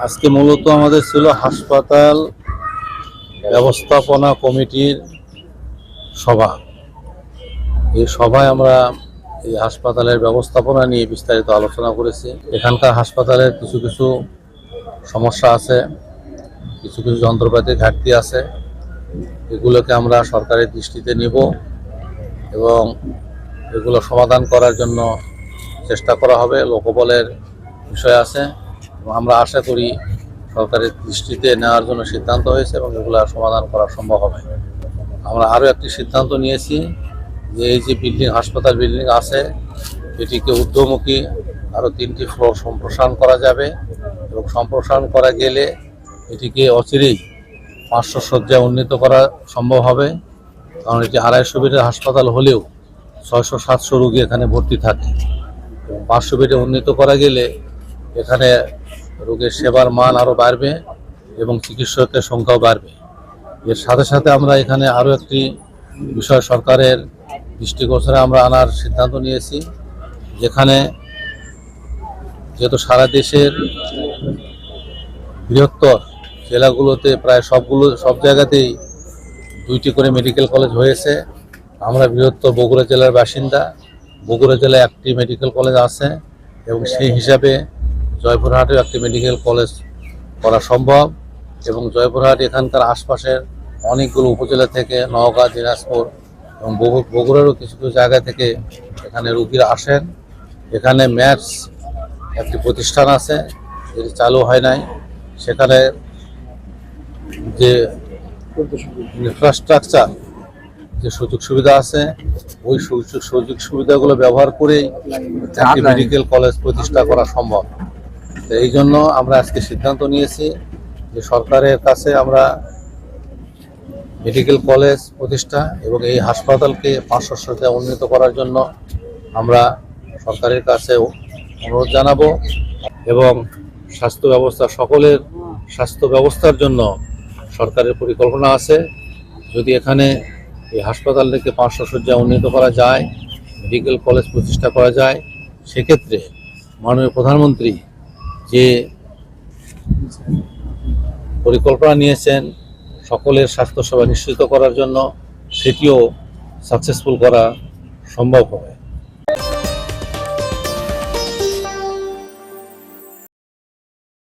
আজকে মূলত আমাদের ছিল হাসপাতাল ব্যবস্থাপনা কমিটির সভা। এই সভায় আমরা এই হাসপাতালের ব্যবস্থাপনা নিয়ে বিস্তারিত আলোচনা করেছি। এখানকার হাসপাতালের কিছু কিছু সমস্যা আছে, কিছু কিছু যন্ত্রপাতির ঘাটতি আছে। এগুলোকে আমরা সরকারের দৃষ্টিতে নিব এবং এগুলো সমাধান করার জন্য চেষ্টা করা হবে। লোকবলের বিষয় আছে, আমরা আশা করি সরকারের দৃষ্টিতে নেওয়ার জন্য সিদ্ধান্ত হয়েছে এবং এগুলো সমাধান করা সম্ভব হবে। আমরা আরও একটি সিদ্ধান্ত নিয়েছি যে এই যে হাসপাতাল বিল্ডিং আছে এটিকে ঊর্ধ্বমুখী আরও 3টি ফ্লোর সম্প্রসারণ করা যাবে এবং সম্প্রসারণ করা গেলে এটিকে অচিরেই 500 শয্যায় উন্নীত করা সম্ভব হবে। কারণ এটি 250 বেডের হাসপাতাল হলেও 600-700 রোগী এখানে ভর্তি থাকে এবং 500 বেডে উন্নীত করা গেলে এখানে রোগীর সেবার মান আরও বাড়বে এবং চিকিৎসকের সংখ্যাও বাড়বে। এর সাথে সাথে আমরা এখানে আরও একটি বিষয় সরকারের দৃষ্টিগোচরে আমরা আনার সিদ্ধান্ত নিয়েছি, যেহেতু সারা দেশের বৃহত্তর জেলাগুলোতে প্রায় সব জায়গাতেই 2টি করে মেডিকেল কলেজ হয়েছে। আমরা বৃহত্তর বগুড়া জেলার বাসিন্দা। বগুড়া জেলায় একটি মেডিকেল কলেজ আছে এবং সেই হিসাবে জয়পুরহাটেও একটি মেডিকেল কলেজ করা সম্ভব এবং জয়পুরহাট এখানকার আশপাশের অনেকগুলো উপজেলা থেকে নওগাঁ, দিনাজপুর এবং বগুড়ারও কিছু কিছু জায়গা থেকে এখানে রোগীরা আসেন। এখানে ম্যাথস একটি প্রতিষ্ঠান আছে, যেটি চালু হয় নাই। সেখানে যে ইনফ্রাস্ট্রাকচার, যে সুযোগ সুবিধা আছে, ওই সুযোগ সুবিধাগুলো ব্যবহার করেই একটি মেডিকেল কলেজ প্রতিষ্ঠা করা সম্ভব। তো এই জন্য আমরা আজকে সিদ্ধান্ত নিয়েছি যে সরকারের কাছে আমরা মেডিকেল কলেজ প্রতিষ্ঠা এবং এই হাসপাতালকে 500 শয্যায় উন্নীত করার জন্য আমরা সরকারের কাছে অনুরোধ জানাবো এবং স্বাস্থ্য ব্যবস্থা, সকলের স্বাস্থ্য ব্যবস্থার জন্য সরকারের পরিকল্পনা আছে। যদি এখানে এই হাসপাতালটিকে 500 শয্যায় উন্নীত করা যায়, মেডিকেল কলেজ প্রতিষ্ঠা করা যায়, সেক্ষেত্রে মাননীয় প্রধানমন্ত্রী যে পরিকল্পনা নিয়েছেন সকলের স্বাস্থ্যসেবা নিশ্চিত করার জন্য, সেটিও সাকসেসফুল করা সম্ভব হবে।